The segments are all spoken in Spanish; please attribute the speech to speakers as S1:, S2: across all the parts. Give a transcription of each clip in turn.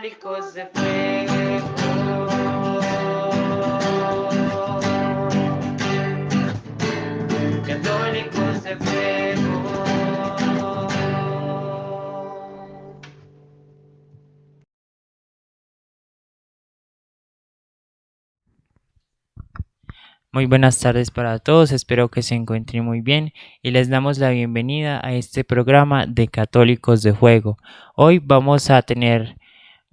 S1: Católicos de fuego. Católicos de fuego.
S2: Muy buenas tardes para todos, espero que se encuentren muy bien y les damos la bienvenida a este programa de Católicos de Fuego. Hoy vamos a tener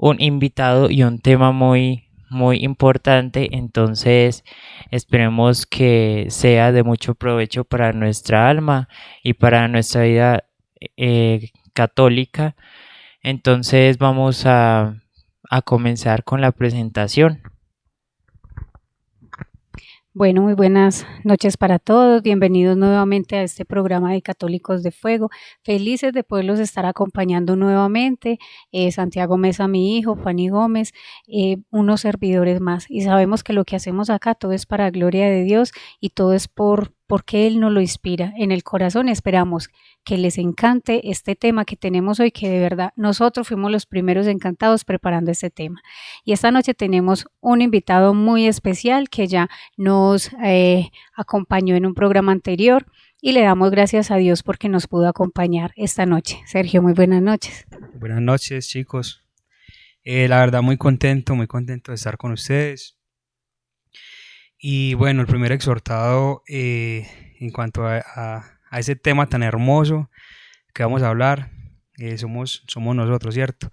S2: un invitado y un tema muy importante, entonces esperemos que sea de mucho provecho para nuestra alma y para nuestra vida católica. Entonces vamos a comenzar con la presentación.
S3: Bueno, muy buenas noches para todos. Bienvenidos nuevamente a este programa de Católicos de Fuego. Felices de poderlos estar acompañando nuevamente. Santiago Mesa, mi hijo, Fanny Gómez, unos servidores más. Y sabemos que lo que hacemos acá todo es para gloria de Dios y todo es porque Él nos lo inspira. En el corazón esperamos que les encante este tema que tenemos hoy, que de verdad nosotros fuimos los primeros encantados preparando este tema. Y esta noche tenemos un invitado muy especial que ya nos acompañó en un programa anterior y le damos gracias a Dios porque nos pudo acompañar esta noche. Sergio, muy buenas noches.
S4: Buenas noches, chicos. La verdad, muy contento de estar con ustedes. Y bueno, el primer exhortado en cuanto a ese tema tan hermoso que vamos a hablar, somos nosotros, ¿cierto?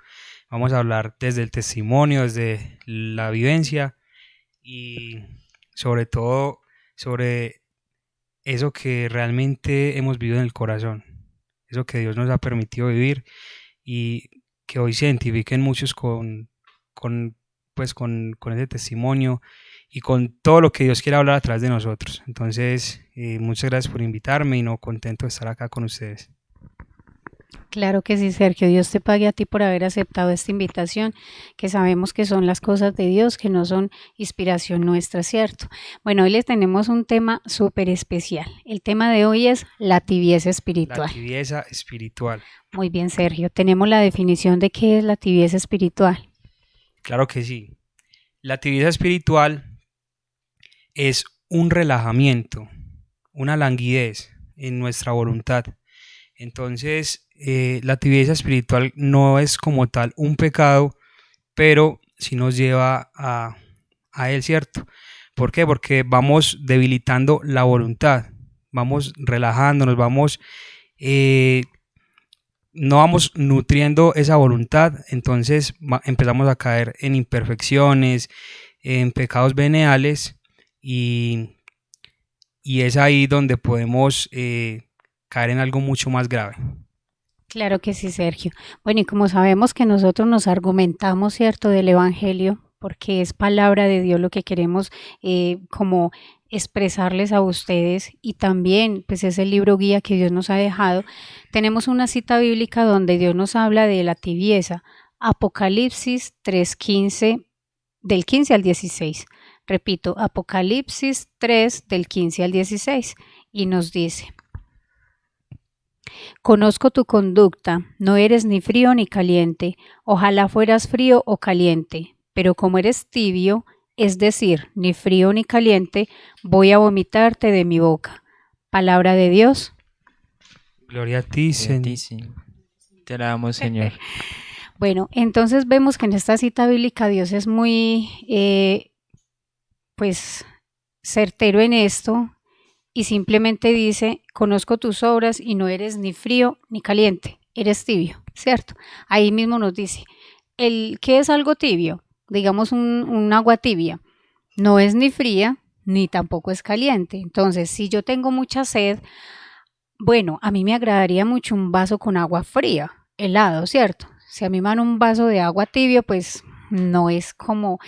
S4: Vamos a hablar desde el testimonio, desde la vivencia y sobre todo sobre eso que realmente hemos vivido en el corazón, eso que Dios nos ha permitido vivir y que hoy se identifiquen muchos con ese testimonio y con todo lo que Dios quiere hablar a través de nosotros. Entonces, muchas gracias por invitarme y no contento de estar acá con ustedes.
S3: Claro que sí, Sergio. Dios te pague a ti por haber aceptado esta invitación, que sabemos que son las cosas de Dios, que no son inspiración nuestra, ¿cierto? Bueno, hoy les tenemos un tema súper especial. El tema de hoy es la tibieza espiritual.
S4: La tibieza espiritual.
S3: Muy bien, Sergio. Tenemos la definición de qué es la tibieza espiritual.
S4: Claro que sí. La tibieza espiritual es un relajamiento, una languidez en nuestra voluntad. Entonces, la tibieza espiritual no es como tal un pecado, pero sí nos lleva a él, ¿cierto? ¿Por qué? Porque vamos debilitando la voluntad, vamos relajándonos, no vamos nutriendo esa voluntad, entonces empezamos a caer en imperfecciones, en pecados veniales y es ahí donde podemos caer en algo mucho más grave.
S3: Claro que sí, Sergio. Bueno, y como sabemos que nosotros nos argumentamos, ¿cierto?, del Evangelio, porque es palabra de Dios lo que queremos como expresarles a ustedes y también pues es el libro guía que Dios nos ha dejado. Tenemos una cita bíblica donde Dios nos habla de la tibieza, Apocalipsis 3:15, del 15 al 16. Repito, Apocalipsis 3 del 15 al 16 y nos dice: Conozco tu conducta, no eres ni frío ni caliente, ojalá fueras frío o caliente, pero como eres tibio, es decir, ni frío ni caliente, voy a vomitarte de mi boca. Palabra de Dios.
S4: Gloria a ti, Señor.
S2: Te alabamos, Señor.
S3: Bueno, entonces vemos que en esta cita bíblica Dios es muy, pues, certero en esto y simplemente dice, conozco tus obras y no eres ni frío ni caliente, eres tibio, ¿cierto? Ahí mismo nos dice, ¿qué es algo tibio? Digamos un agua tibia, no es ni fría ni tampoco es caliente. Entonces, si yo tengo mucha sed, bueno, a mí me agradaría mucho un vaso con agua fría, helado, ¿cierto? Si a mí me dan un vaso de agua tibio, pues no es como,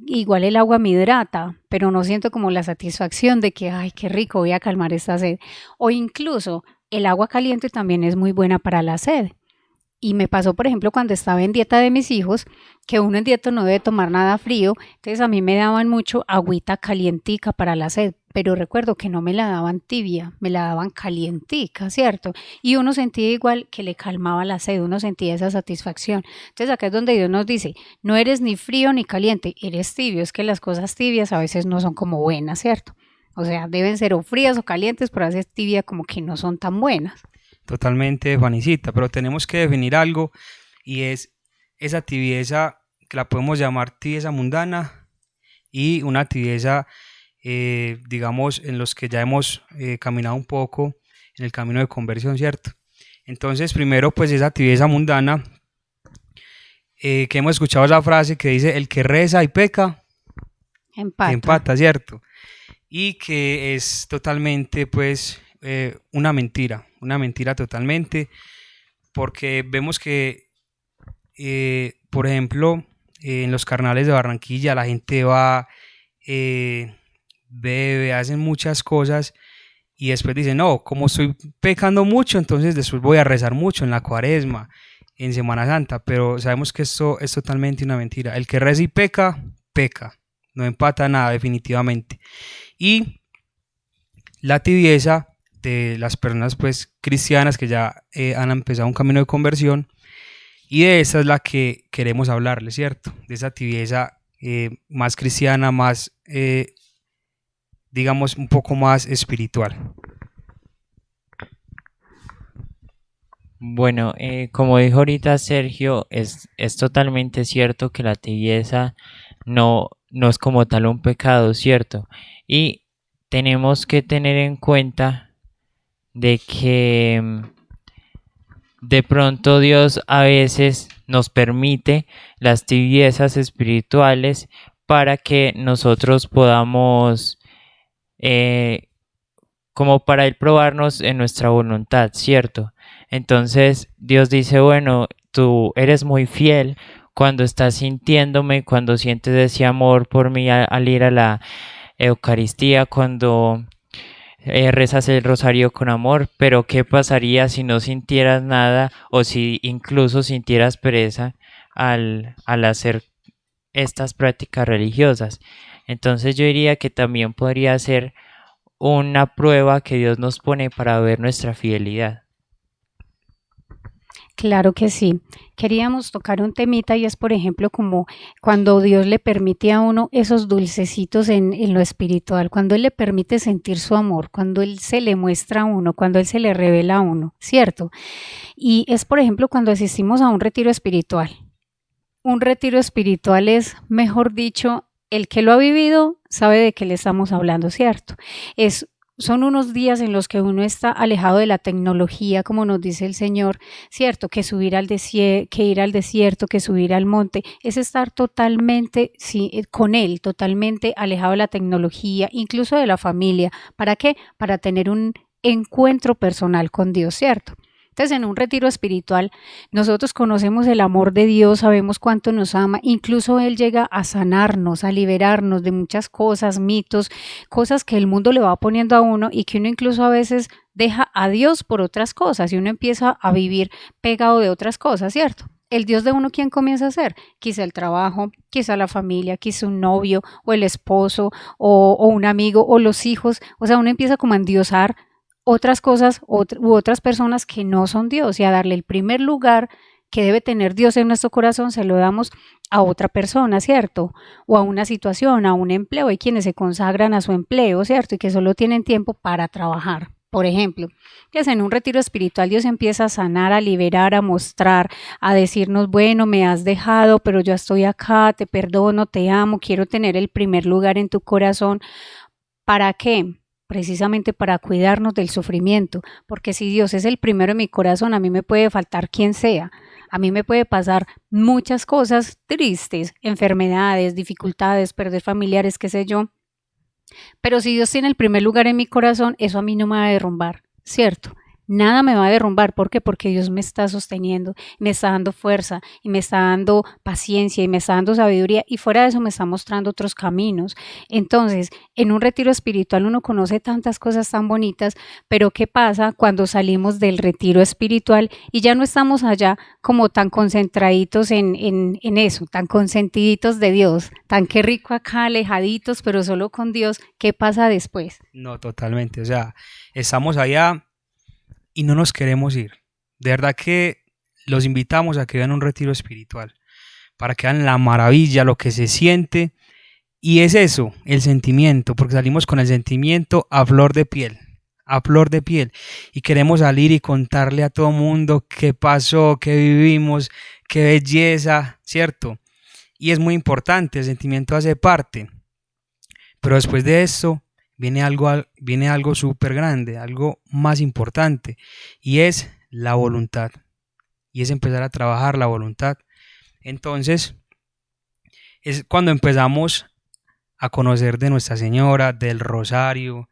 S3: igual el agua me hidrata, pero no siento como la satisfacción de que, ay, qué rico, voy a calmar esta sed. O incluso el agua caliente también es muy buena para la sed. Y me pasó, por ejemplo, cuando estaba en dieta de mis hijos, que uno en dieta no debe tomar nada frío, entonces a mí me daban mucho agüita calientica para la sed, pero recuerdo que no me la daban tibia, me la daban calientica, ¿cierto? Y uno sentía igual que le calmaba la sed, uno sentía esa satisfacción. Entonces acá es donde Dios nos dice, no eres ni frío ni caliente, eres tibio. Es que las cosas tibias a veces no son como buenas, ¿cierto? O sea, deben ser o frías o calientes, pero a veces tibia como que no son tan buenas.
S4: Totalmente, Juanicita, pero tenemos que definir algo y es esa tibieza que la podemos llamar tibieza mundana y una tibieza, digamos, en los que ya hemos caminado un poco en el camino de conversión, ¿cierto? Entonces, primero, pues esa tibieza mundana, que hemos escuchado esa frase que dice, el que reza y peca, empata, ¿cierto? Y que es totalmente, pues, una mentira totalmente, porque vemos que, por ejemplo, en los carnavales de Barranquilla la gente va, bebe, hacen muchas cosas y después dicen, no, como estoy pecando mucho, entonces después voy a rezar mucho en la Cuaresma, en Semana Santa, pero sabemos que esto es totalmente una mentira. El que reza y peca, peca, no empata nada definitivamente. Y la tibieza de las personas pues cristianas que ya han empezado un camino de conversión, y de esa es la que queremos hablarles, ¿cierto? De esa tibieza más cristiana, más, digamos, un poco más espiritual.
S2: Bueno, como dijo ahorita Sergio, es totalmente cierto que la tibieza no es como tal un pecado, ¿cierto? Y tenemos que tener en cuenta de que de pronto Dios a veces nos permite las tibiezas espirituales para que nosotros podamos, como para Él probarnos en nuestra voluntad, ¿cierto? Entonces Dios dice, bueno, tú eres muy fiel cuando estás sintiéndome, cuando sientes ese amor por mí al ir a la Eucaristía, cuando rezas el rosario con amor, pero ¿qué pasaría si no sintieras nada o si incluso sintieras pereza al hacer estas prácticas religiosas? Entonces yo diría que también podría ser una prueba que Dios nos pone para ver nuestra fidelidad.
S3: Claro que sí. Queríamos tocar un temita y es, por ejemplo, como cuando Dios le permite a uno esos dulcecitos en lo espiritual, cuando Él le permite sentir su amor, cuando Él se le muestra a uno, cuando Él se le revela a uno, ¿cierto? Y es, por ejemplo, cuando asistimos a un retiro espiritual. Un retiro espiritual es, mejor dicho, el que lo ha vivido sabe de qué le estamos hablando, ¿cierto? Son unos días en los que uno está alejado de la tecnología, como nos dice el Señor, ¿cierto? Que ir al desierto, que subir al monte, es estar totalmente con Él, totalmente alejado de la tecnología, incluso de la familia. ¿Para qué? Para tener un encuentro personal con Dios, ¿cierto? Entonces, en un retiro espiritual, nosotros conocemos el amor de Dios, sabemos cuánto nos ama, incluso Él llega a sanarnos, a liberarnos de muchas cosas, mitos, cosas que el mundo le va poniendo a uno y que uno incluso a veces deja a Dios por otras cosas y uno empieza a vivir pegado de otras cosas, ¿cierto? El Dios de uno, ¿quién comienza a ser? Quizá el trabajo, quizá la familia, quizá un novio o el esposo o un amigo o los hijos, o sea, uno empieza como a endiosar otras cosas u otras personas que no son Dios y a darle el primer lugar que debe tener Dios en nuestro corazón se lo damos a otra persona, ¿cierto? O a una situación, a un empleo. Hay quienes se consagran a su empleo, ¿cierto? Y que solo tienen tiempo para trabajar. Por ejemplo, que en un retiro espiritual Dios empieza a sanar, a liberar, a mostrar, a decirnos, bueno, me has dejado, pero yo estoy acá, te perdono, te amo, quiero tener el primer lugar en tu corazón. ¿Para qué? Precisamente para cuidarnos del sufrimiento, porque si Dios es el primero en mi corazón, a mí me puede faltar quien sea, a mí me puede pasar muchas cosas tristes, enfermedades, dificultades, perder familiares, qué sé yo, pero si Dios tiene el primer lugar en mi corazón, eso a mí no me va a derrumbar, ¿cierto? nada me va a derrumbar. ¿Por qué? Porque Dios me está sosteniendo, me está dando fuerza y me está dando paciencia y me está dando sabiduría y fuera de eso me está mostrando otros caminos. Entonces, en un retiro espiritual uno conoce tantas cosas tan bonitas, pero ¿qué pasa cuando salimos del retiro espiritual y ya no estamos allá como tan concentraditos en eso, tan consentiditos de Dios, tan qué rico acá, alejaditos, pero solo con Dios? ¿Qué pasa después?
S4: No, totalmente. O sea, estamos allá y no nos queremos ir. De verdad que los invitamos a que vean un retiro espiritual, para que vean la maravilla, lo que se siente. Y es eso, el sentimiento, porque salimos con el sentimiento a flor de piel, a flor de piel. Y queremos salir y contarle a todo mundo qué pasó, qué vivimos, qué belleza, ¿cierto? Y es muy importante, el sentimiento hace parte. Pero después de esto viene algo súper grande, algo más importante, y es la voluntad. Y es empezar a trabajar la voluntad. Entonces, es cuando empezamos a conocer de Nuestra Señora, del rosario,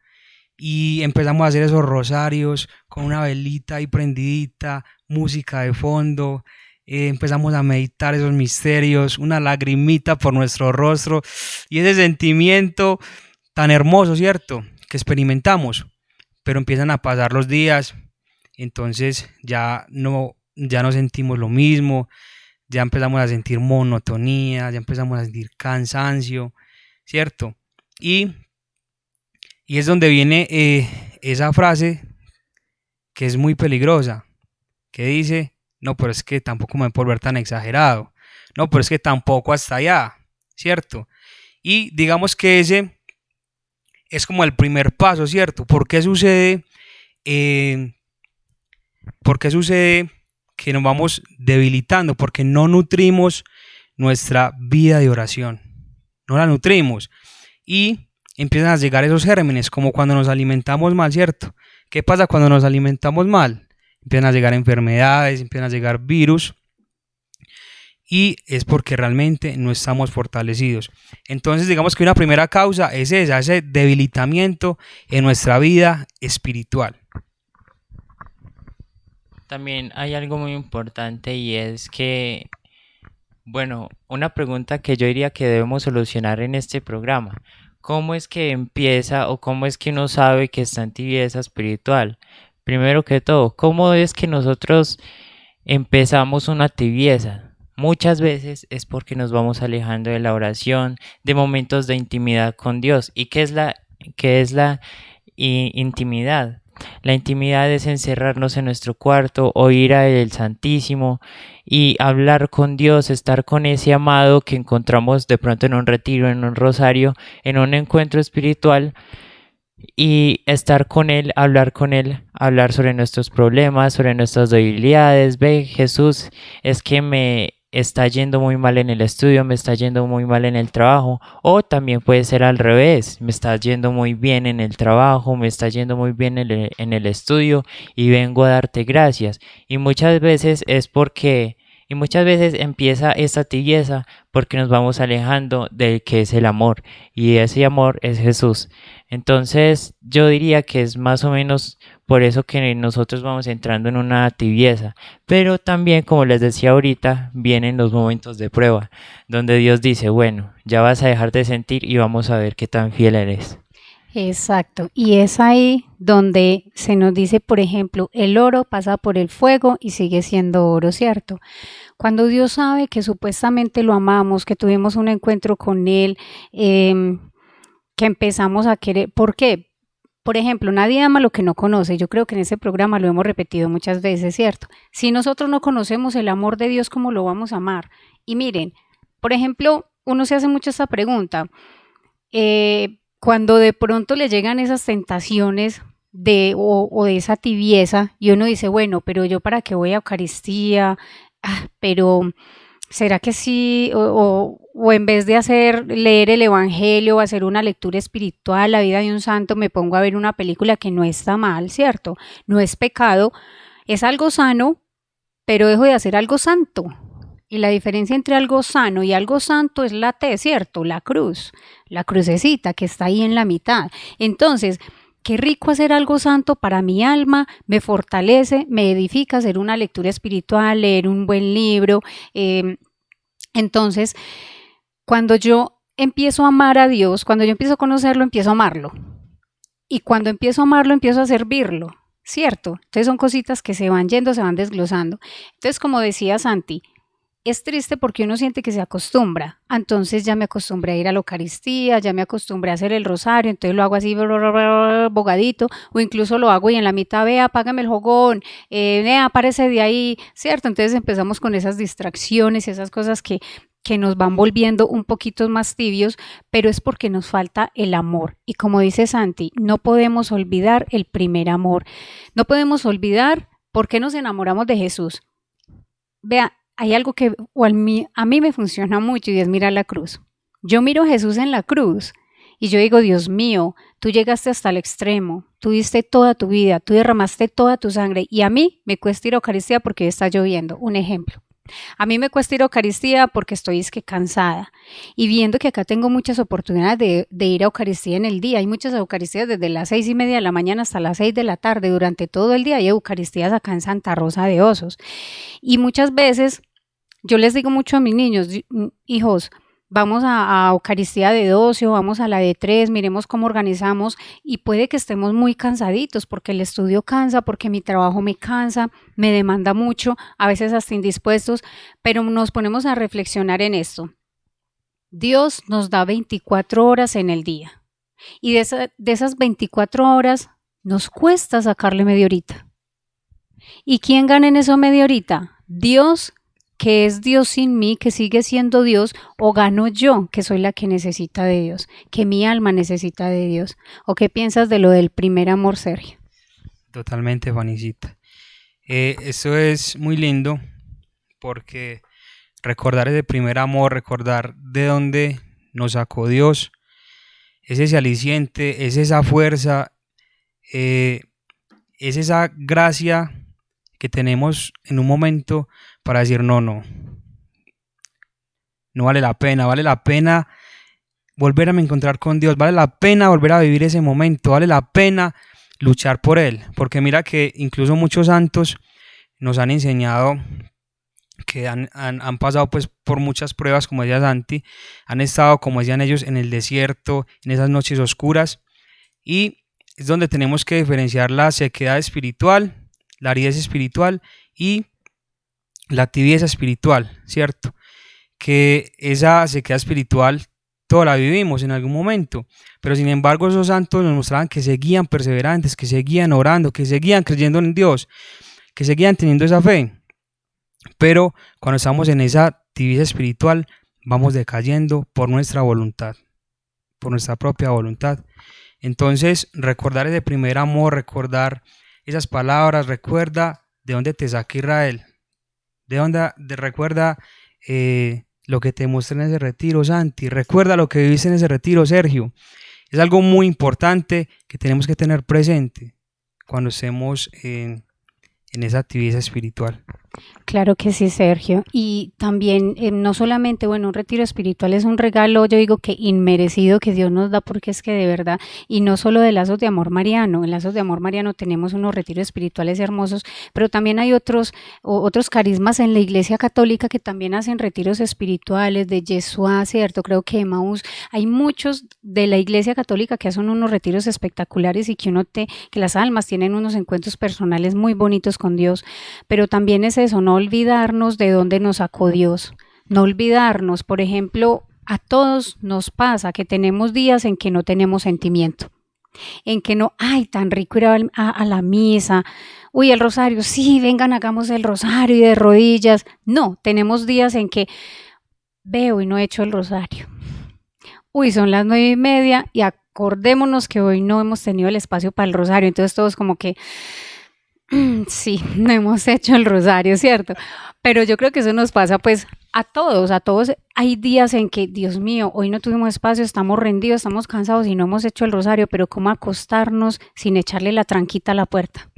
S4: y empezamos a hacer esos rosarios con una velita ahí prendidita, música de fondo, empezamos a meditar esos misterios, una lagrimita por nuestro rostro, y ese sentimiento tan hermoso, ¿cierto?, que experimentamos, pero empiezan a pasar los días, entonces ya no sentimos lo mismo, ya empezamos a sentir monotonía, ya empezamos a sentir cansancio, ¿cierto? Y es donde viene esa frase que es muy peligrosa, que dice, no, pero es que tampoco me puedo volver tan exagerado, no, pero es que tampoco hasta allá, ¿cierto? Y digamos que ese es como el primer paso, ¿cierto? ¿Por qué sucede que nos vamos debilitando? Porque no nutrimos nuestra vida de oración, no la nutrimos y empiezan a llegar esos gérmenes, como cuando nos alimentamos mal, ¿cierto? ¿Qué pasa cuando nos alimentamos mal? Empiezan a llegar enfermedades, empiezan a llegar virus y es porque realmente no estamos fortalecidos. Entonces digamos que una primera causa es ese debilitamiento en nuestra vida espiritual.
S2: También hay algo muy importante y es que, bueno, una pregunta que yo diría que debemos solucionar en este programa. ¿Cómo es que empieza o cómo es que uno sabe que está en tibieza espiritual? Primero que todo, ¿cómo es que nosotros empezamos una tibieza? Muchas veces es porque nos vamos alejando de la oración, de momentos de intimidad con Dios. ¿Y qué es la intimidad? La intimidad es encerrarnos en nuestro cuarto, oír a el Santísimo y hablar con Dios, estar con ese amado que encontramos de pronto en un retiro, en un rosario, en un encuentro espiritual y estar con Él, hablar sobre nuestros problemas, sobre nuestras debilidades. Ve, Jesús, es que me está yendo muy mal en el estudio, me está yendo muy mal en el trabajo, o también puede ser al revés, me está yendo muy bien en el trabajo, me está yendo muy bien en el estudio y vengo a darte gracias. Y muchas veces empieza esta tibieza porque nos vamos alejando del que es el amor y ese amor es Jesús. Entonces yo diría que es más o menos por eso que nosotros vamos entrando en una tibieza. Pero también, como les decía ahorita, vienen los momentos de prueba, donde Dios dice, bueno, ya vas a dejar de sentir y vamos a ver qué tan fiel eres.
S3: Exacto, y es ahí donde se nos dice, por ejemplo, el oro pasa por el fuego y sigue siendo oro, ¿cierto? Cuando Dios sabe que supuestamente lo amamos, que tuvimos un encuentro con Él, que empezamos a querer, ¿por qué? Por ejemplo, nadie ama lo que no conoce. Yo creo que en ese programa lo hemos repetido muchas veces, ¿cierto? Si nosotros no conocemos el amor de Dios, ¿cómo lo vamos a amar? Y miren, por ejemplo, uno se hace mucho esta pregunta. Cuando de pronto le llegan esas tentaciones o de esa tibieza y uno dice, bueno, pero yo para qué voy a Eucaristía, pero ¿será que sí? O en vez de leer el Evangelio o hacer una lectura espiritual, la vida de un santo, me pongo a ver una película que no está mal, ¿cierto? No es pecado, es algo sano, pero dejo de hacer algo santo. Y la diferencia entre algo sano y algo santo es la T, ¿cierto? La cruz, la crucecita que está ahí en la mitad. Entonces, qué rico hacer algo santo para mi alma, me fortalece, me edifica hacer una lectura espiritual, leer un buen libro. Entonces, cuando yo empiezo a amar a Dios, cuando yo empiezo a conocerlo, empiezo a amarlo. Y cuando empiezo a amarlo, empiezo a servirlo, ¿cierto? Entonces son cositas que se van yendo, se van desglosando. Entonces, como decía Santi, es triste porque uno siente que se acostumbra. Entonces ya me acostumbré a ir a la Eucaristía, ya me acostumbré a hacer el rosario, entonces lo hago así bogadito, o incluso lo hago y en la mitad, vea, apágame el jogón, vea, aparece de ahí, ¿cierto? Entonces empezamos con esas distracciones y esas cosas que nos van volviendo un poquito más tibios, pero es porque nos falta el amor. Y como dice Santi, no podemos olvidar el primer amor. No podemos olvidar por qué nos enamoramos de Jesús. Vea, hay algo que a mí me funciona mucho y es mirar la cruz. Yo miro a Jesús en la cruz y yo digo, Dios mío, tú llegaste hasta el extremo, tú diste toda tu vida, tú derramaste toda tu sangre y a mí me cuesta ir a Eucaristía porque está lloviendo. Un ejemplo. A mí me cuesta ir a Eucaristía porque estoy cansada y viendo que acá tengo muchas oportunidades de ir a Eucaristía en el día. Hay muchas Eucaristías desde las 6:30 de la mañana hasta las 6 de la tarde. Durante todo el día hay Eucaristías acá en Santa Rosa de Osos. Y muchas veces yo les digo mucho a mis niños, hijos, vamos a Eucaristía de 12 o vamos a la de 3, miremos cómo organizamos y puede que estemos muy cansaditos porque el estudio cansa, porque mi trabajo me cansa, me demanda mucho, a veces hasta indispuestos, pero nos ponemos a reflexionar en esto. Dios nos da 24 horas en el día y de esas 24 horas nos cuesta sacarle media horita. ¿Y quién gana en eso media horita? Dios, que es Dios sin mí, que sigue siendo Dios, o gano yo, que soy la que necesita de Dios, que mi alma necesita de Dios. ¿O qué piensas de lo del primer amor, Sergio?
S4: Totalmente, Juanicita. Eso es muy lindo porque recordar ese primer amor, recordar de dónde nos sacó Dios, es ese aliciente, es esa fuerza, es esa gracia que tenemos en un momento para decir no vale la pena volverme a encontrar con Dios, vale la pena volver a vivir ese momento, vale la pena luchar por Él, porque mira que incluso muchos santos nos han enseñado que han pasado pues por muchas pruebas, como decía Santi, han estado, como decían ellos, en el desierto, en esas noches oscuras, y es donde tenemos que diferenciar la sequedad espiritual, la aridez espiritual y la tibieza espiritual, ¿cierto? Que esa sequedad espiritual toda la vivimos en algún momento, pero sin embargo esos santos nos mostraban que seguían perseverantes, que seguían orando, que seguían creyendo en Dios, que seguían teniendo esa fe. Pero cuando estamos en esa tibieza espiritual, vamos decayendo por nuestra voluntad, por nuestra propia voluntad. Entonces, recordar ese primer amor, recordar esas palabras, recuerda de dónde te saca Israel, recuerda lo que te mostré en ese retiro, Santi, recuerda lo que viviste en ese retiro, Sergio. Es algo muy importante que tenemos que tener presente cuando estemos en esa tibieza espiritual.
S3: Claro que sí, Sergio. Y también, no solamente, bueno, un retiro espiritual es un regalo, yo digo que inmerecido que Dios nos da, porque es que de verdad, y no solo de Lazos de Amor Mariano, en Lazos de Amor Mariano tenemos unos retiros espirituales hermosos, pero también hay otros carismas en la Iglesia Católica que también hacen retiros espirituales, de Yeshua, ¿cierto? Creo que Emaús, hay muchos de la Iglesia Católica que hacen unos retiros espectaculares y que las almas tienen unos encuentros personales muy bonitos con Dios, pero también es eso, no olvidarnos de dónde nos sacó Dios, no olvidarnos, por ejemplo, a todos nos pasa que tenemos días en que no tenemos sentimiento, en que no, ay, tan rico ir a la misa, uy, el rosario, sí, vengan, hagamos el rosario y de rodillas. No, tenemos días en que veo y no he hecho el rosario. Uy, son las 9:30 y acordémonos que hoy no hemos tenido el espacio para el rosario, entonces todos como que sí, no hemos hecho el rosario, ¿cierto? Pero yo creo que eso nos pasa pues a todos hay días en que, Dios mío, hoy no tuvimos espacio, estamos rendidos, estamos cansados y no hemos hecho el rosario, pero ¿cómo acostarnos sin echarle la tranquita a la puerta?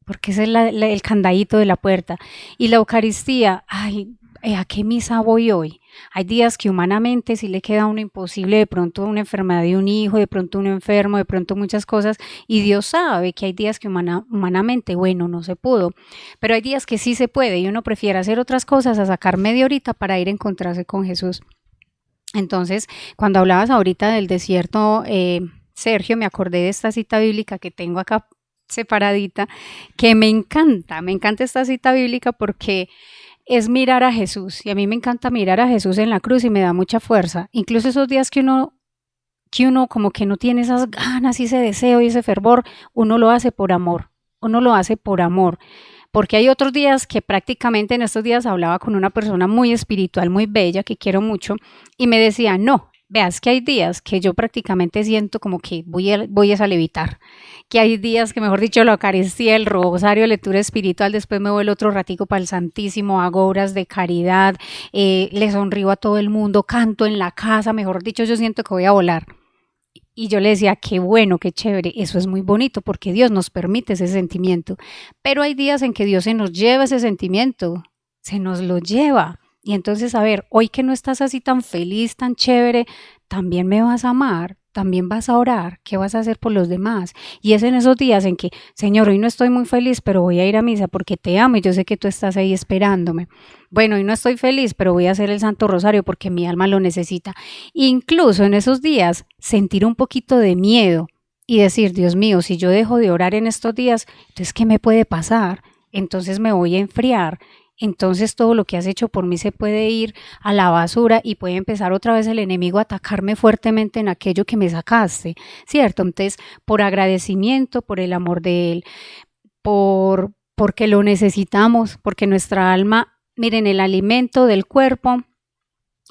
S3: porque ese es el candadito de la puerta. Y la Eucaristía, ay, ¿a qué misa voy hoy? Hay días que humanamente sí le queda a uno imposible, de pronto una enfermedad de un hijo, de pronto un enfermo, de pronto muchas cosas, y Dios sabe que hay días que humanamente, bueno, no se pudo, pero hay días que sí se puede y uno prefiere hacer otras cosas a sacar media horita para ir a encontrarse con Jesús. Entonces, cuando hablabas ahorita del desierto, Sergio, me acordé de esta cita bíblica que tengo acá separadita, que me encanta esta cita bíblica porque es mirar a Jesús, y a mí me encanta mirar a Jesús en la cruz y me da mucha fuerza, incluso esos días que uno como que no tiene esas ganas y ese deseo y ese fervor, uno lo hace por amor, porque hay otros días que prácticamente en estos días hablaba con una persona muy espiritual, muy bella, que quiero mucho, y me decía, no, veas que hay días que yo prácticamente siento como que voy a levitar, que hay días que, mejor dicho, la Eucaristía, el rosario, lectura espiritual, después me voy el otro ratico para el Santísimo, hago obras de caridad, le sonrío a todo el mundo, canto en la casa, mejor dicho, yo siento que voy a volar. Y yo le decía, qué bueno, qué chévere, eso es muy bonito porque Dios nos permite ese sentimiento. Pero hay días en que Dios se nos lleva ese sentimiento, se nos lo lleva. Y entonces, a ver, hoy que no estás así tan feliz, tan chévere, también me vas a amar, también vas a orar, ¿qué vas a hacer por los demás? Y es en esos días en que, Señor, hoy no estoy muy feliz, pero voy a ir a misa porque te amo y yo sé que tú estás ahí esperándome. Bueno, hoy no estoy feliz, pero voy a hacer el Santo Rosario porque mi alma lo necesita. Incluso en esos días, sentir un poquito de miedo y decir, Dios mío, si yo dejo de orar en estos días, entonces, ¿qué me puede pasar? Entonces me voy a enfriar. Entonces todo lo que has hecho por mí se puede ir a la basura y puede empezar otra vez el enemigo a atacarme fuertemente en aquello que me sacaste, ¿cierto? Entonces, por agradecimiento, por el amor de Él, porque lo necesitamos, porque nuestra alma, miren, el alimento del cuerpo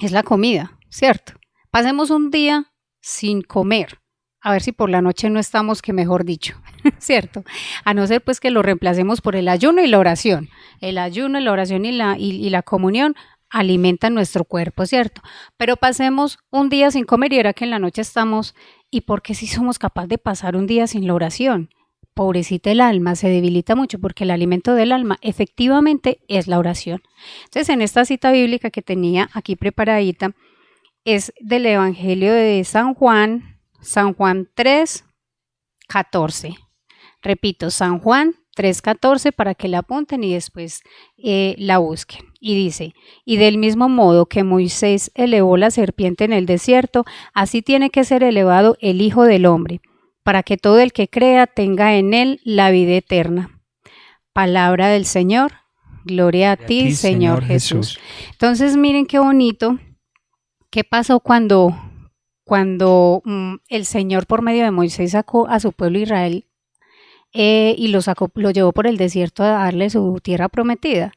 S3: es la comida, ¿cierto? Pasemos un día sin comer. A ver si por la noche no estamos, que mejor dicho, ¿cierto? A no ser pues que lo reemplacemos por el ayuno y la oración. El ayuno, la oración y la comunión alimentan nuestro cuerpo, ¿cierto? Pero pasemos un día sin comer y era que en la noche estamos, ¿y por qué si somos capaces de pasar un día sin la oración? Pobrecita el alma, se debilita mucho porque el alimento del alma efectivamente es la oración. Entonces, en esta cita bíblica que tenía aquí preparadita, es del Evangelio de San Juan 3, 14. Repito, San Juan 3, 14 para que la apunten y después la busquen. Y dice, y del mismo modo que Moisés elevó la serpiente en el desierto, así tiene que ser elevado el Hijo del Hombre, para que todo el que crea tenga en él la vida eterna. Palabra del Señor, gloria a ti, Señor Jesús. Entonces miren qué bonito, qué pasó cuando el Señor por medio de Moisés sacó a su pueblo Israel y lo llevó por el desierto a darle su tierra prometida.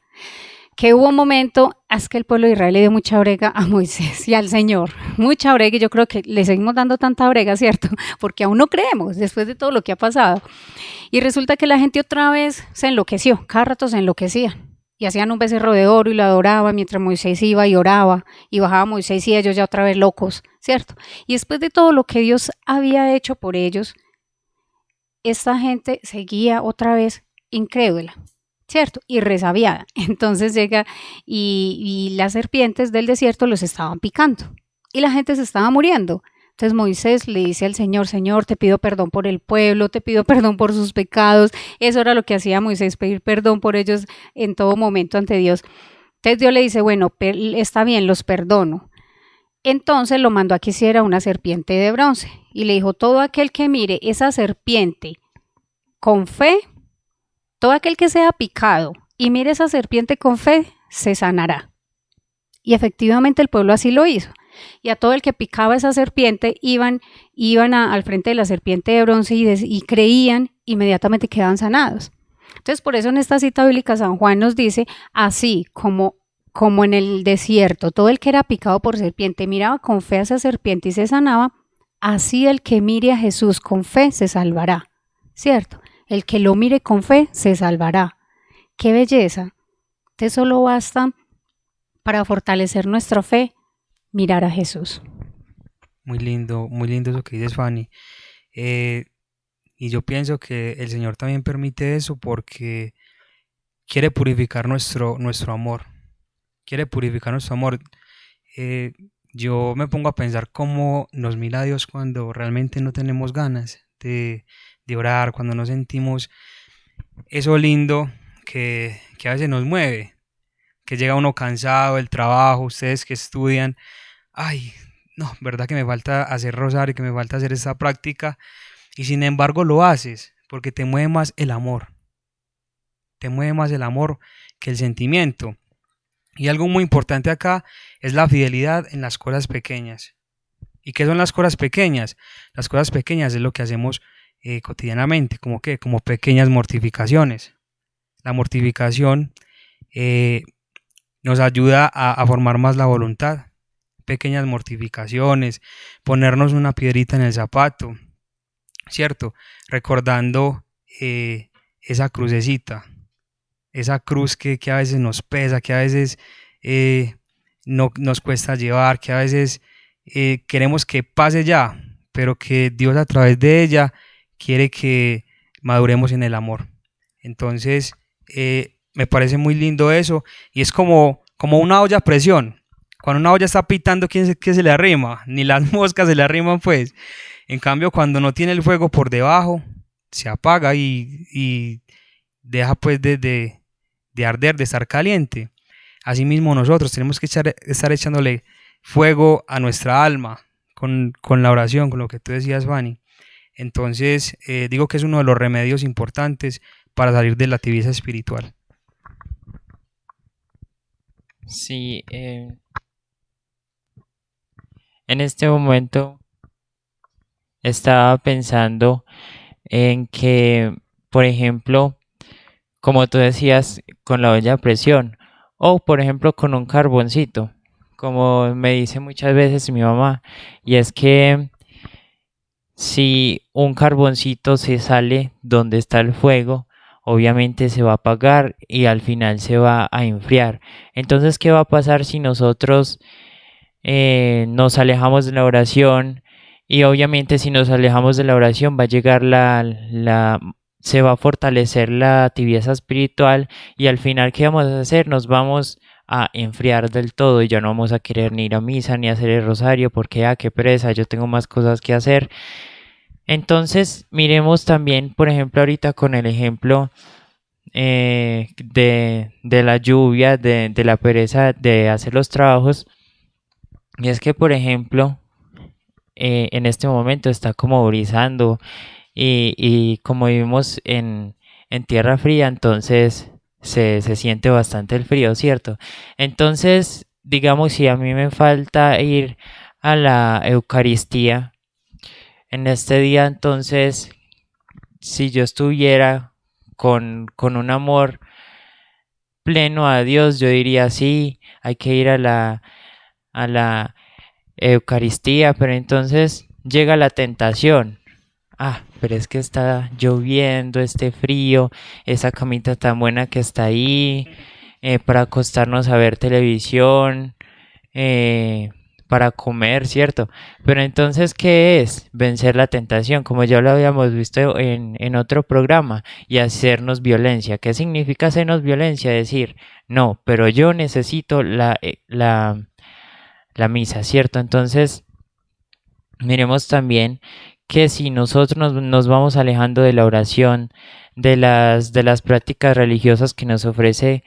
S3: Que hubo un momento, es que el pueblo de Israel le dio mucha brega a Moisés y al Señor, mucha brega, y yo creo que le seguimos dando tanta brega, ¿cierto? Porque aún no creemos después de todo lo que ha pasado. Y resulta que la gente otra vez se enloqueció, cada rato se enloquecía. Y hacían un becerro de oro y lo adoraban mientras Moisés iba y oraba, y bajaba Moisés y ellos ya otra vez locos, ¿cierto? Y después de todo lo que Dios había hecho por ellos, esta gente seguía otra vez incrédula, ¿cierto? Y resabiada. Entonces llega y las serpientes del desierto los estaban picando y la gente se estaba muriendo. Entonces Moisés le dice al Señor, Señor, te pido perdón por el pueblo, te pido perdón por sus pecados. Eso era lo que hacía Moisés, pedir perdón por ellos en todo momento ante Dios. Entonces Dios le dice, bueno, está bien, los perdono. Entonces lo mandó a que hiciera una serpiente de bronce y le dijo, todo aquel que mire esa serpiente con fe, todo aquel que sea picado y mire esa serpiente con fe, se sanará. Y efectivamente el pueblo así lo hizo. Y a todo el que picaba esa serpiente iban al frente de la serpiente de bronce y creían, inmediatamente quedaban sanados. Entonces por eso en esta cita bíblica San Juan nos dice, así como en el desierto, todo el que era picado por serpiente miraba con fe a esa serpiente y se sanaba, así el que mire a Jesús con fe se salvará, ¿cierto? El que lo mire con fe se salvará. ¡Qué belleza! Entonces solo basta para fortalecer nuestra fe mirar a Jesús.
S4: Muy lindo eso que dices, Fanny. Y Y yo pienso que el Señor también permite eso porque quiere purificar nuestro amor. Quiere purificar nuestro amor. Eh, yo me pongo a pensar cómo nos mira Dios cuando realmente no tenemos ganas de orar, cuando no sentimos eso lindo que a veces nos mueve, que llega uno cansado del trabajo, ustedes que estudian, ay, no, verdad que me falta hacer rosario, que me falta hacer esta práctica, y sin embargo lo haces, porque te mueve más el amor, te mueve más el amor que el sentimiento. Y algo muy importante acá es la fidelidad en las cosas pequeñas. ¿Y qué son las cosas pequeñas? Las cosas pequeñas es lo que hacemos cotidianamente, como que, como pequeñas mortificaciones. La mortificación nos ayuda a formar más la voluntad. Pequeñas mortificaciones, ponernos una piedrita en el zapato, ¿cierto? Recordando esa crucecita, esa cruz que a veces nos pesa, que a veces no, nos cuesta llevar, que a veces queremos que pase ya, pero que Dios a través de ella quiere que maduremos en el amor. Entonces, me parece muy lindo eso, y es como una olla a presión. Cuando una olla está pitando, ¿qué se le arrima? Ni las moscas se le arriman, pues. En cambio, cuando no tiene el fuego por debajo, se apaga y deja pues de arder, de estar caliente. Asimismo, nosotros tenemos que estar echándole fuego a nuestra alma con la oración, con lo que tú decías, Vani. Entonces, digo que es uno de los remedios importantes para salir de la tibieza espiritual.
S2: Sí, en este momento estaba pensando en que, por ejemplo, como tú decías, con la olla a presión o, por ejemplo, con un carboncito, como me dice muchas veces mi mamá, y es que si un carboncito se sale donde está el fuego, obviamente se va a apagar y al final se va a enfriar. Entonces, ¿qué va a pasar si nosotros nos alejamos de la oración? Y obviamente si nos alejamos de la oración va a llegar se va a fortalecer la tibieza espiritual y al final ¿qué vamos a hacer? Nos vamos a enfriar del todo y ya no vamos a querer ni ir a misa ni hacer el rosario porque qué pereza, yo tengo más cosas que hacer. Entonces miremos también, por ejemplo, ahorita con el ejemplo de la lluvia, de la pereza de hacer los trabajos. Y es que, por ejemplo, en este momento está como brisando y como vivimos en tierra fría, entonces se siente bastante el frío, ¿cierto? Entonces, digamos, si a mí me falta ir a la Eucaristía en este día, entonces, si yo estuviera con un amor pleno a Dios, yo diría, sí, hay que ir a la Eucaristía, pero entonces llega la tentación. Ah, pero es que está lloviendo, este frío, esa camita tan buena que está ahí, para acostarnos a ver televisión, eh, para comer, ¿cierto? Pero entonces, ¿qué es? Vencer la tentación, como ya lo habíamos visto en otro programa, y hacernos violencia. ¿Qué significa hacernos violencia? Decir, no, pero yo necesito la misa, ¿cierto? Entonces, miremos también que si nosotros nos vamos alejando de la oración, de las prácticas religiosas que nos ofrece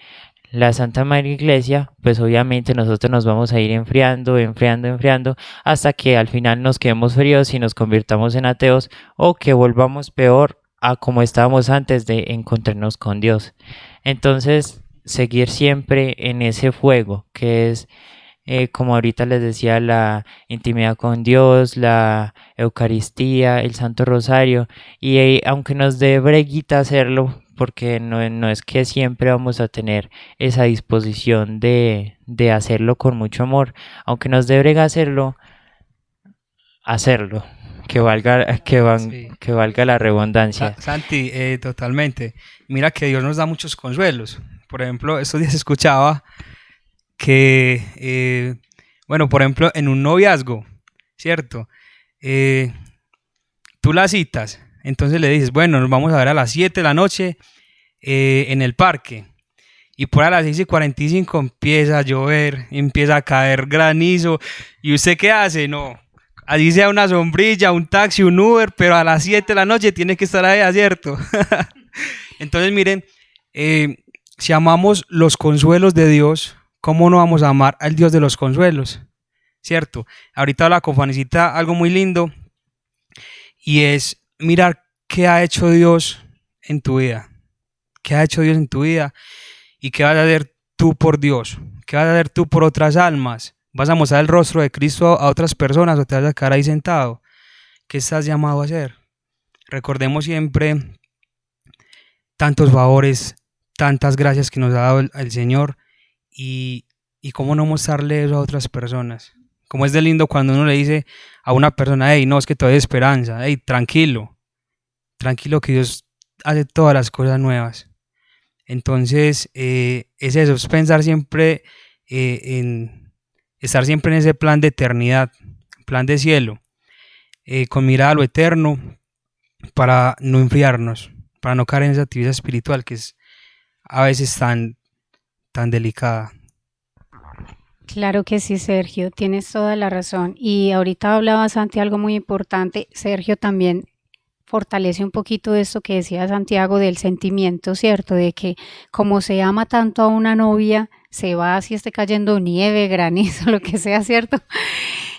S2: la Santa Madre Iglesia, pues obviamente nosotros nos vamos a ir enfriando, enfriando, enfriando, hasta que al final nos quedemos fríos y nos convirtamos en ateos o que volvamos peor a como estábamos antes de encontrarnos con Dios. Entonces, seguir siempre en ese fuego que es como ahorita les decía, la intimidad con Dios, la Eucaristía, el Santo Rosario, y aunque nos dé breguita hacerlo, porque no es que siempre vamos a tener esa disposición de hacerlo con mucho amor, aunque nos dé brega hacerlo,
S4: Sí.
S2: que valga la redundancia.
S4: Santi, totalmente. Mira que Dios nos da muchos consuelos. Por ejemplo, estos días escuchaba que, bueno, por ejemplo, en un noviazgo, ¿cierto? Tú la citas, Entonces le dices, bueno, nos vamos a ver a las 7 de la noche en el parque. Y por a las 6:45 empieza a llover, empieza a caer granizo. ¿Y usted qué hace? No, así sea una sombrilla, un taxi, un Uber, pero a las 7 de la noche tiene que estar ahí, ¿cierto? Entonces miren, si amamos los consuelos de Dios, ¿cómo no vamos a amar al Dios de los consuelos? ¿Cierto? Ahorita habla con Juanicita algo muy lindo y es mirar qué ha hecho Dios en tu vida. ¿Qué ha hecho Dios en tu vida? ¿Y qué vas a hacer tú por Dios? ¿Qué vas a hacer tú por otras almas? ¿Vas a mostrar el rostro de Cristo a otras personas o te vas a quedar ahí sentado? ¿Qué estás llamado a hacer? Recordemos siempre tantos favores, tantas gracias que nos ha dado el Señor y cómo no mostrarle eso a otras personas. Como es de lindo cuando uno le dice a una persona, hey, no, es que todavía hay esperanza, hey, tranquilo, tranquilo que Dios hace todas las cosas nuevas. Entonces, es eso, es pensar siempre estar siempre en ese plan de eternidad, plan de cielo, con mirada a lo eterno para no enfriarnos, para no caer en esa actividad espiritual que es a veces tan delicada.
S3: Claro que sí, Sergio, tienes toda la razón. Y ahorita hablaba Santi algo muy importante. Sergio también fortalece un poquito esto que decía Santiago del sentimiento, ¿cierto? De que como se ama tanto a una novia, se va si esté cayendo nieve, granizo, lo que sea, ¿cierto?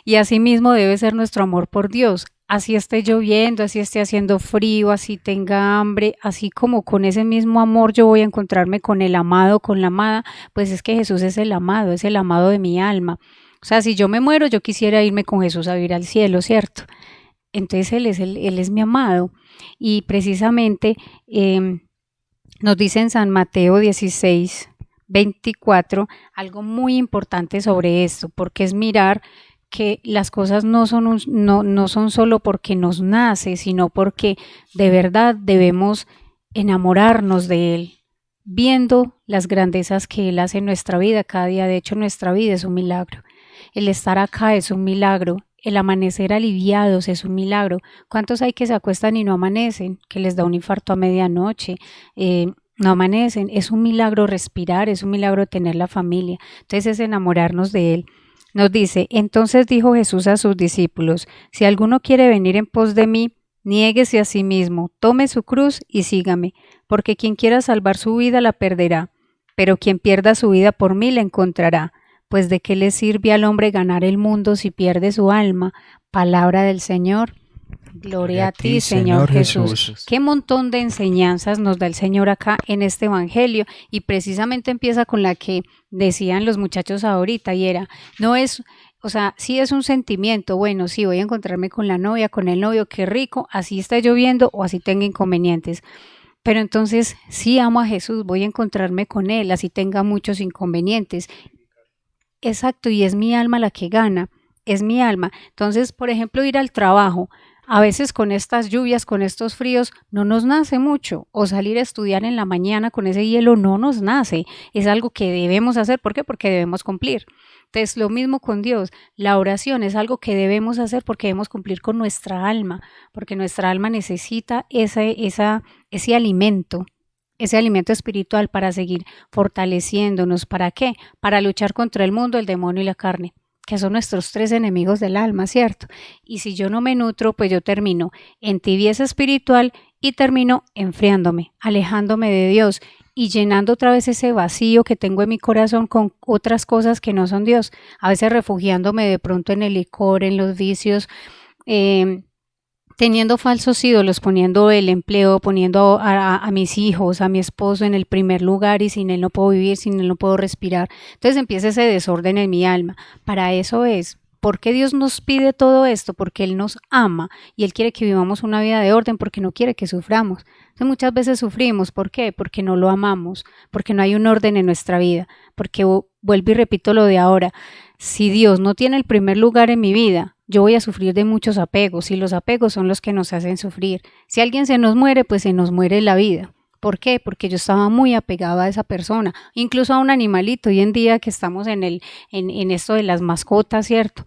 S3: Y así mismo debe ser nuestro amor por Dios. Así esté lloviendo, así esté haciendo frío, así tenga hambre, así como con ese mismo amor yo voy a encontrarme con el amado, con la amada, pues es que Jesús es el amado de mi alma. O sea, si yo me muero, yo quisiera irme con Jesús a vivir al cielo, ¿cierto? Entonces Él es mi amado. Y precisamente nos dice en San Mateo 16:24 algo muy importante sobre esto, porque es mirar que las cosas no son solo porque nos nace, sino porque de verdad debemos enamorarnos de Él, viendo las grandezas que Él hace en nuestra vida cada día. De hecho, nuestra vida es un milagro. El estar acá es un milagro. El amanecer aliviados es un milagro. ¿Cuántos hay que se acuestan y no amanecen? Que les da un infarto a medianoche. No amanecen. Es un milagro respirar, es un milagro tener la familia. Entonces es enamorarnos de Él. Nos dice, entonces dijo Jesús a sus discípulos, si alguno quiere venir en pos de mí, niéguese a sí mismo, tome su cruz y sígame, porque quien quiera salvar su vida la perderá, pero quien pierda su vida por mí la encontrará. Pues de qué le sirve al hombre ganar el mundo si pierde su alma. Palabra del Señor. Gloria a ti, Señor Jesús. Qué montón de enseñanzas nos da el Señor acá en este evangelio, y precisamente empieza con la que decían los muchachos ahorita, y era, no es, o sea, sí es un sentimiento, bueno, sí voy a encontrarme con la novia, con el novio, qué rico, así está lloviendo o así tenga inconvenientes. Pero entonces sí amo a Jesús, voy a encontrarme con Él, así tenga muchos inconvenientes. Exacto, y es mi alma la que gana, es mi alma. Entonces, por ejemplo, ir al trabajo, a veces con estas lluvias, con estos fríos, no nos nace mucho, o salir a estudiar en la mañana con ese hielo no nos nace, es algo que debemos hacer, ¿por qué? Porque debemos cumplir. Entonces, lo mismo con Dios, la oración es algo que debemos hacer porque debemos cumplir con nuestra alma, porque nuestra alma necesita ese alimento espiritual para seguir fortaleciéndonos. ¿Para qué? Para luchar contra el mundo, el demonio y la carne, que son nuestros tres enemigos del alma, ¿cierto? Y si yo no me nutro, pues yo termino en tibieza espiritual y termino enfriándome, alejándome de Dios y llenando otra vez ese vacío que tengo en mi corazón con otras cosas que no son Dios, a veces refugiándome de pronto en el licor, en los vicios, teniendo falsos ídolos, poniendo el empleo, poniendo a mis hijos, a mi esposo en el primer lugar, y sin él no puedo vivir, sin él no puedo respirar. Entonces empieza ese desorden en mi alma. Para eso es. ¿Por qué Dios nos pide todo esto? Porque Él nos ama y Él quiere que vivamos una vida de orden, porque no quiere que suframos. Entonces muchas veces sufrimos. ¿Por qué? Porque no lo amamos, porque no hay un orden en nuestra vida, porque vuelvo y repito lo de ahora. Si Dios no tiene el primer lugar en mi vida, yo voy a sufrir de muchos apegos, y los apegos son los que nos hacen sufrir. Si alguien se nos muere, pues se nos muere la vida. ¿Por qué? Porque yo estaba muy apegada a esa persona, incluso a un animalito. Hoy en día que estamos en esto de las mascotas, ¿cierto?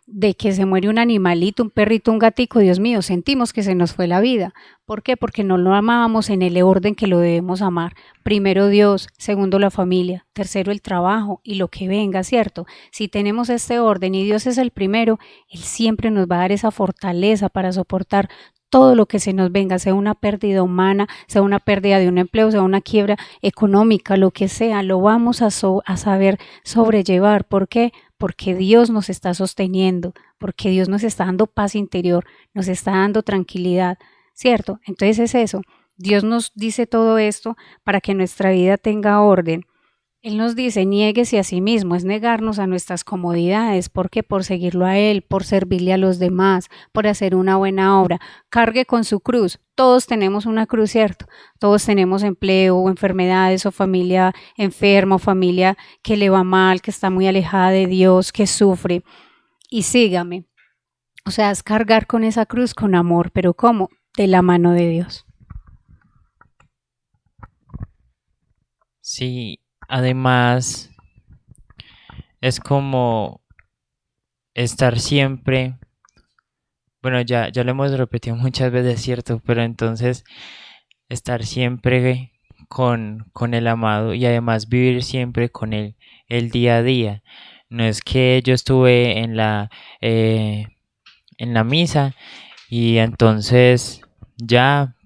S3: de que se muere un animalito, un perrito, un gatico, Dios mío, sentimos que se nos fue la vida. ¿Por qué? Porque no lo amábamos en el orden que lo debemos amar. Primero Dios, segundo la familia, tercero el trabajo y lo que venga, ¿cierto? Si tenemos este orden y Dios es el primero, Él siempre nos va a dar esa fortaleza para soportar todo lo que se nos venga, sea una pérdida humana, sea una pérdida de un empleo, sea una quiebra económica, lo que sea, lo vamos a saber sobrellevar. ¿Por qué? Porque Dios nos está sosteniendo, porque Dios nos está dando paz interior, nos está dando tranquilidad, ¿cierto? Entonces es eso, Dios nos dice todo esto para que nuestra vida tenga orden. Él nos dice, niéguese a sí mismo, es negarnos a nuestras comodidades, porque por seguirlo a Él, por servirle a los demás, por hacer una buena obra, cargue con su cruz. Todos tenemos una cruz, ¿cierto? Todos tenemos empleo o enfermedades o familia enferma o familia que le va mal, que está muy alejada de Dios, que sufre. Y sígame. O sea, es cargar con esa cruz con amor, pero ¿cómo? De la mano de Dios.
S2: Sí, además es como estar siempre, bueno, ya lo hemos repetido muchas veces, ¿cierto? Pero entonces estar siempre con el amado y además vivir siempre con él el día a día. No es que yo estuve en la misa y entonces ya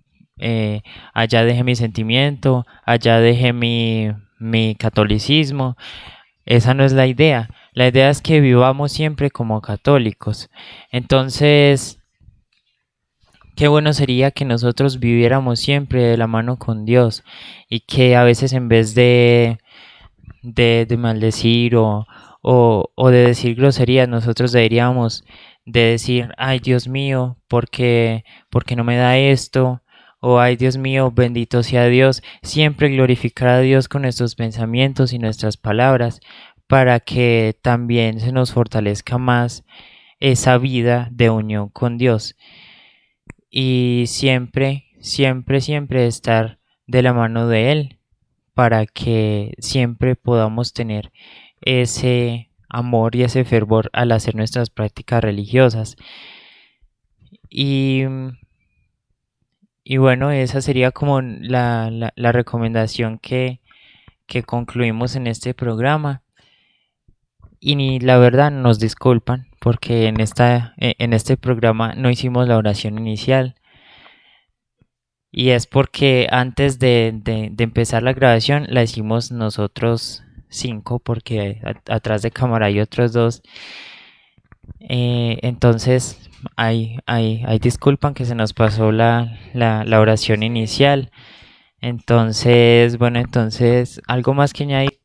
S2: allá dejé mi sentimiento, allá dejé mi catolicismo. Esa no es la idea. La idea es que vivamos siempre como católicos. Entonces, qué bueno sería que nosotros viviéramos siempre de la mano con Dios y que a veces en vez de maldecir o de decir groserías, nosotros deberíamos de decir, ay Dios mío, porque no me da esto? O ay Dios mío, bendito sea Dios, siempre glorificar a Dios con nuestros pensamientos y nuestras palabras para que también se nos fortalezca más esa vida de unión con Dios y siempre, siempre, siempre estar de la mano de Él para que siempre podamos tener ese amor y ese fervor al hacer nuestras prácticas religiosas. Y, y bueno, esa sería como la recomendación que concluimos en este programa. Y la verdad nos disculpan porque en este programa no hicimos la oración inicial. Y es porque antes de empezar la grabación la hicimos nosotros 5 porque atrás de cámara hay otros 2. Entonces, hay disculpan que se nos pasó la oración inicial. Entonces, bueno, entonces, ¿algo más que añadir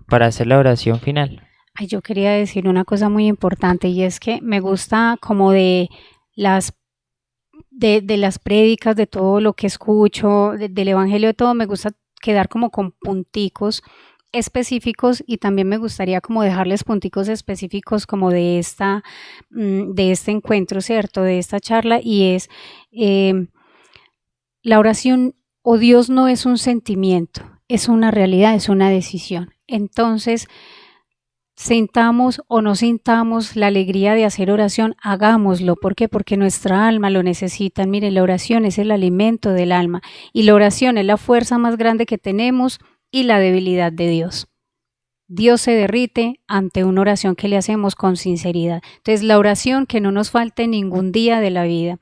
S2: para hacer la oración final?
S3: Ay, yo quería decir una cosa muy importante y es que me gusta como de las las prédicas, de todo lo que escucho, del evangelio, de todo, me gusta quedar como con punticos específicos y también me gustaría como dejarles punticos específicos como de este encuentro, ¿cierto? De esta charla y es la oración o Dios no es un sentimiento, es una realidad, es una decisión. Entonces, sintamos o no sintamos la alegría de hacer oración, hagámoslo. ¿Por qué? Porque nuestra alma lo necesita. Miren, la oración es el alimento del alma y la oración es la fuerza más grande que tenemos y la debilidad de Dios. Dios se derrite ante una oración que le hacemos con sinceridad. Entonces, la oración que no nos falte ningún día de la vida,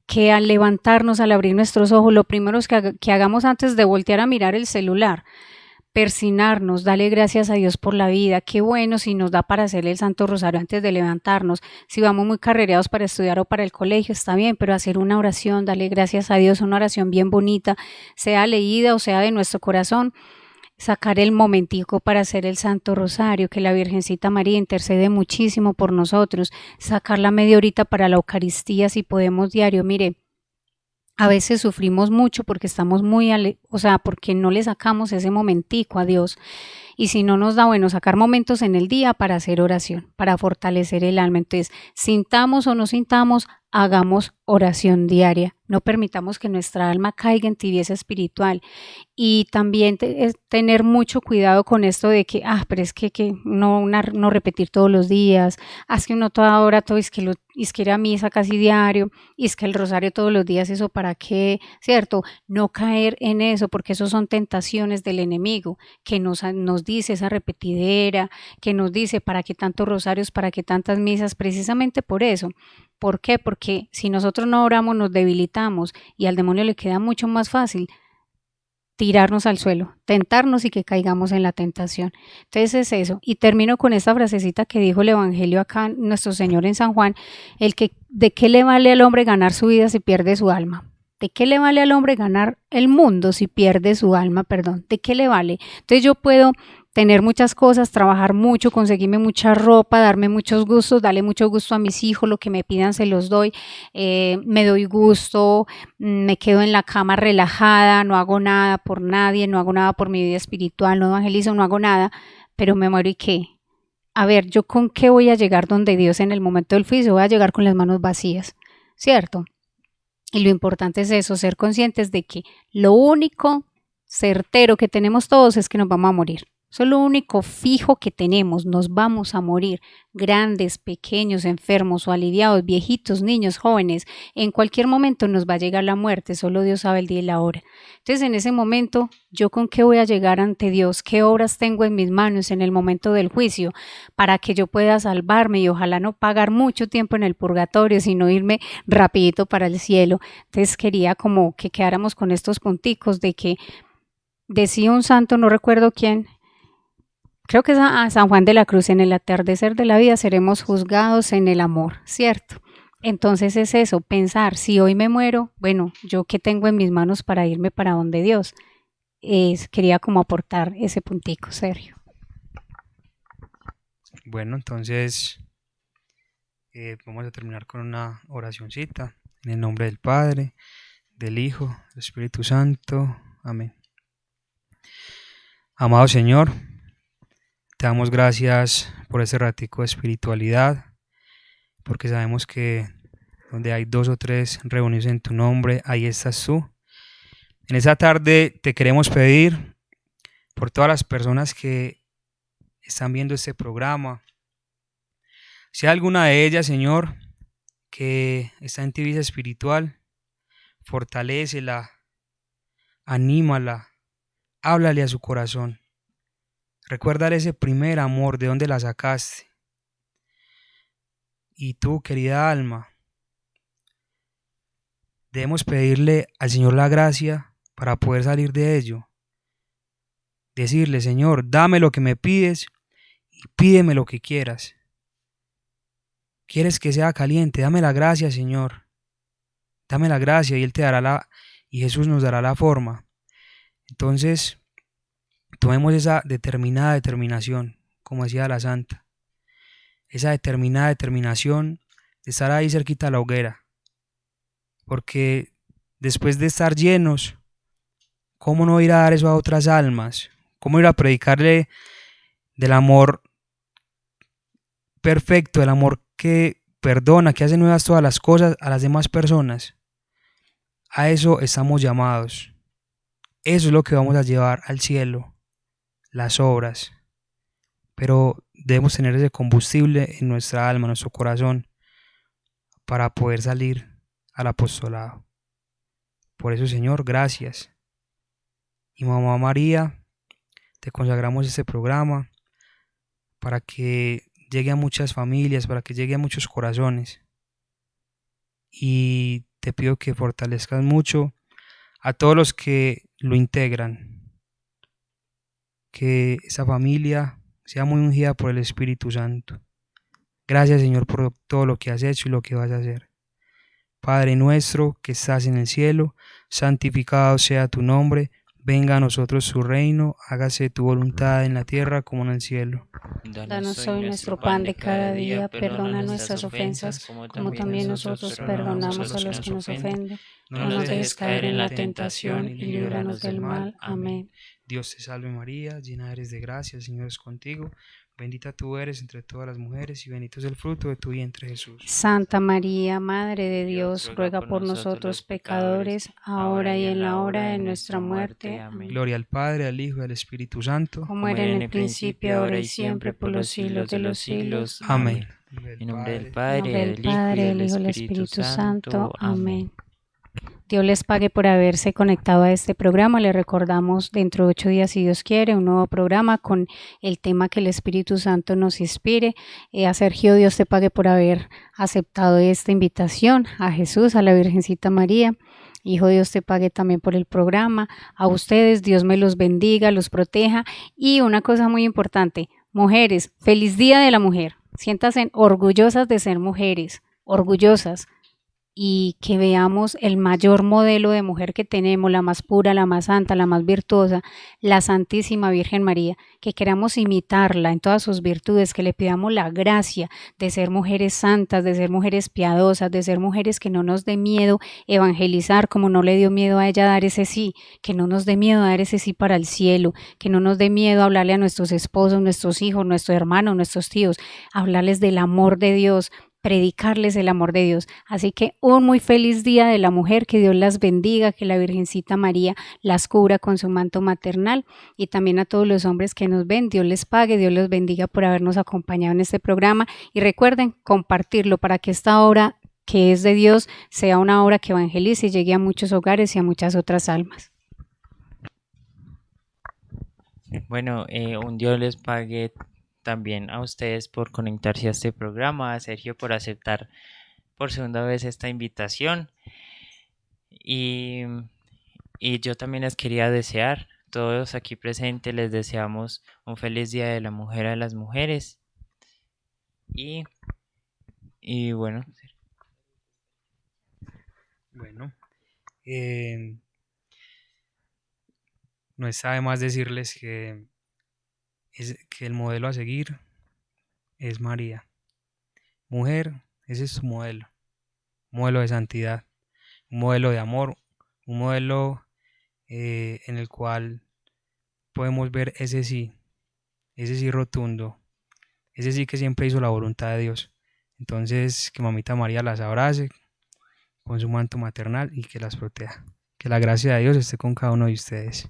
S3: que al levantarnos, al abrir nuestros ojos, lo primero es que hagamos antes de voltear a mirar el celular, persignarnos, darle gracias a Dios por la vida. Qué bueno si nos da para hacer el Santo Rosario antes de levantarnos. Si vamos muy carrereados para estudiar o para el colegio, está bien, pero hacer una oración, darle gracias a Dios, una oración bien bonita, sea leída o sea de nuestro corazón, sacar el momentico para hacer el Santo Rosario, que la Virgencita María intercede muchísimo por nosotros, sacar la media horita para la Eucaristía si podemos diario. Mire, a veces sufrimos mucho porque estamos muy, porque no le sacamos ese momentico a Dios Y si no nos da, bueno, sacar momentos en el día para hacer oración, para fortalecer el alma. Entonces, sintamos o no sintamos, hagamos oración diaria. No permitamos que nuestra alma caiga en tibieza espiritual. Y también tener mucho cuidado con esto de que, pero es que no repetir todos los días, es que uno toda hora, todo es que ir a misa casi diario, y es que el rosario todos los días, ¿eso para qué? ¿Cierto? No caer en eso, porque eso son tentaciones del enemigo, que nos dice esa repetidera, que nos dice, ¿para qué tantos rosarios, para qué tantas misas? Precisamente por eso. ¿Por qué? Porque si nosotros no oramos, nos debilitamos, y al demonio le queda mucho más fácil tirarnos al suelo, tentarnos y que caigamos en la tentación. Entonces es eso. Y termino con esta frasecita que dijo el Evangelio acá, nuestro Señor en San Juan, ¿de qué le vale al hombre ganar su vida si pierde su alma? ¿De qué le vale al hombre ganar el mundo si pierde su alma? Perdón, ¿de qué le vale? Entonces yo puedo tener muchas cosas, trabajar mucho, conseguirme mucha ropa, darme muchos gustos, darle mucho gusto a mis hijos, lo que me pidan se los doy, me doy gusto, me quedo en la cama relajada, no hago nada por nadie, no hago nada por mi vida espiritual, no evangelizo, no hago nada, pero me muero. ¿Y qué? A ver, ¿yo con qué voy a llegar donde Dios en el momento del juicio? Voy a llegar con las manos vacías, ¿cierto? Y lo importante es eso, ser conscientes de que lo único certero que tenemos todos es que nos vamos a morir. Eso es lo único fijo que tenemos, nos vamos a morir, grandes, pequeños, enfermos o aliviados, viejitos, niños, jóvenes, en cualquier momento nos va a llegar la muerte, solo Dios sabe el día y la hora. Entonces en ese momento, ¿yo con qué voy a llegar ante Dios? ¿Qué obras tengo en mis manos en el momento del juicio para que yo pueda salvarme y ojalá no pagar mucho tiempo en el purgatorio, sino irme rapidito para el cielo? Entonces quería como que quedáramos con estos punticos de que decía un santo, no recuerdo quién, creo que es a San Juan de la Cruz, en el atardecer de la vida seremos juzgados en el amor, ¿cierto? Entonces es eso, pensar, si hoy me muero, bueno, ¿yo qué tengo en mis manos para irme para donde Dios? Quería como aportar ese puntico, Sergio.
S4: Bueno, entonces vamos a terminar con una oracioncita. En el nombre del Padre, del Hijo, del Espíritu Santo. Amén. Amado Señor, te damos gracias por este ratico de espiritualidad, porque sabemos que donde hay 2 o 3 reunidos en tu nombre, ahí estás tú. En esta tarde te queremos pedir por todas las personas que están viendo este programa, si hay alguna de ellas, Señor, que está en tibieza espiritual, fortalécela, anímala, háblale a su corazón. Recuérdale ese primer amor, de dónde la sacaste. Y tú, querida alma, debemos pedirle al Señor la gracia para poder salir de ello. Decirle, Señor, dame lo que me pides y pídeme lo que quieras. ¿Quieres que sea caliente? Dame la gracia, Señor. Dame la gracia y Él te dará y Jesús nos dará la forma. Entonces, tomemos esa determinada determinación, como decía la santa, esa determinada determinación de estar ahí cerquita a la hoguera, porque después de estar llenos, ¿cómo no ir a dar eso a otras almas? ¿Cómo ir a predicarle del amor perfecto, del amor que perdona, que hace nuevas todas las cosas a las demás personas? A eso estamos llamados. Eso es lo que vamos a llevar al cielo, las obras. Pero debemos tener ese combustible en nuestra alma, en nuestro corazón, para poder salir al apostolado. Por eso, Señor, gracias. Y Mamá María, te consagramos este programa para que llegue a muchas familias, para que llegue a muchos corazones. Y te pido que fortalezcas mucho a todos los que lo integran, que esa familia sea muy ungida por el Espíritu Santo. Gracias, Señor, por todo lo que has hecho y lo que vas a hacer. Padre nuestro que estás en el cielo, santificado sea tu nombre. Venga a nosotros su reino, hágase tu voluntad en la tierra como en el cielo.
S3: Danos hoy nuestro pan de cada día, perdona nuestras ofensas, como también nosotros perdonamos a los que nos ofenden. No nos dejes caer en la tentación y líbranos del mal. Amén.
S4: Dios te salve María, llena eres de gracia, el Señor es contigo. Bendita tú eres entre todas las mujeres y bendito es el fruto de tu vientre Jesús.
S3: Santa María, Madre de Dios, ruega por nosotros pecadores, ahora y en la hora de nuestra muerte. Amén.
S4: Gloria al Padre, al Hijo y al Espíritu Santo.
S3: Como era en el principio, ahora y siempre, por los siglos de los siglos.
S4: Amén.
S2: En nombre del
S3: En
S2: Padre,
S3: nombre del
S2: del Hijo
S3: Padre,
S2: y
S3: del
S2: del
S3: Hijo y del
S2: Espíritu
S3: Espíritu
S2: Santo.
S3: Santo. Amén. Dios les pague por haberse conectado a este programa. Les recordamos dentro de 8 días, si Dios quiere, un nuevo programa con el tema que el Espíritu Santo nos inspire. A Sergio, Dios te pague por haber aceptado esta invitación. A Jesús, a la Virgencita María. Hijo, Dios te pague también por el programa. A ustedes, Dios me los bendiga, los proteja. Y una cosa muy importante, mujeres, feliz Día de la Mujer. Siéntanse orgullosas de ser mujeres, orgullosas. Y que veamos el mayor modelo de mujer que tenemos, la más pura, la más santa, la más virtuosa, la Santísima Virgen María, que queramos imitarla en todas sus virtudes, que le pidamos la gracia de ser mujeres santas, de ser mujeres piadosas, de ser mujeres que no nos dé miedo evangelizar, como no le dio miedo a ella dar ese sí, que no nos dé miedo dar ese sí para el cielo, que no nos dé miedo hablarle a nuestros esposos, nuestros hijos, nuestros hermanos, nuestros tíos, hablarles del amor de Dios, predicarles el amor de Dios. Así que un muy feliz Día de la Mujer, que Dios las bendiga, que la Virgencita María las cubra con su manto maternal, y también a todos los hombres que nos ven, Dios les pague, Dios los bendiga por habernos acompañado en este programa, y recuerden compartirlo para que esta obra que es de Dios sea una obra que evangelice y llegue a muchos hogares y a muchas otras almas.
S2: Bueno, un Dios les pague también a ustedes por conectarse a este programa, a Sergio por aceptar por segunda vez esta invitación, y yo también les quería desear, todos aquí presentes les deseamos un feliz Día de la Mujer a las mujeres, y bueno,
S4: No está de más decirles que el modelo a seguir es María. Mujer, ese es su modelo. Un modelo de santidad, un modelo de amor, un modelo en el cual podemos ver ese sí rotundo, ese sí que siempre hizo la voluntad de Dios. Entonces, que Mamita María las abrace con su manto maternal y que las proteja. Que la gracia de Dios esté con cada uno de ustedes.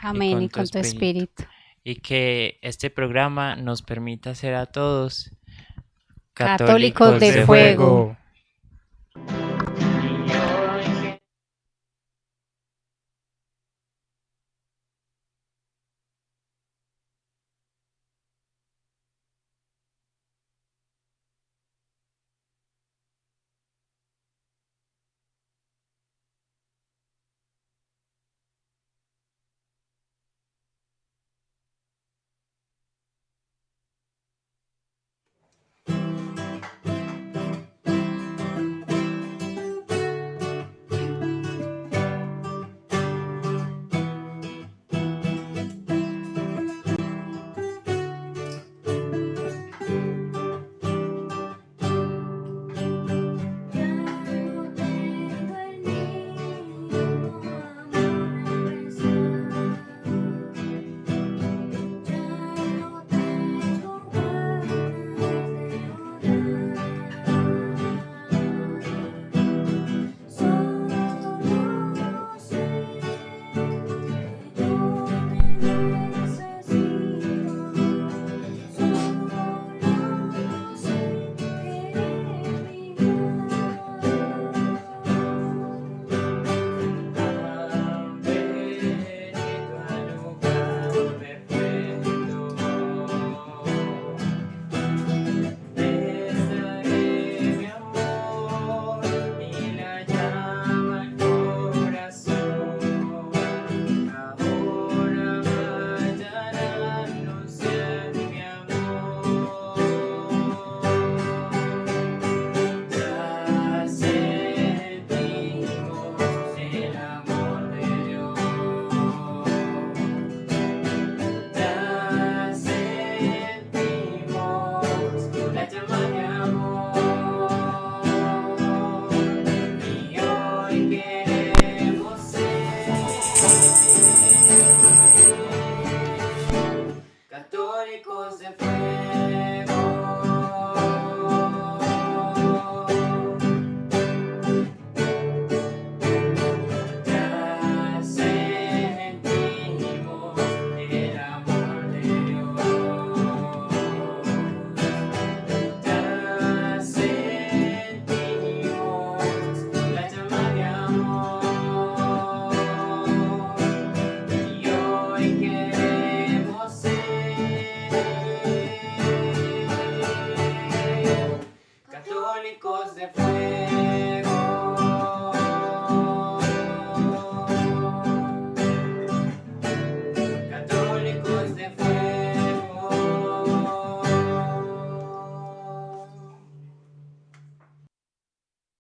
S3: Amén, y con tu espíritu.
S2: Y que este programa nos permita ser a todos
S3: católicos de fuego.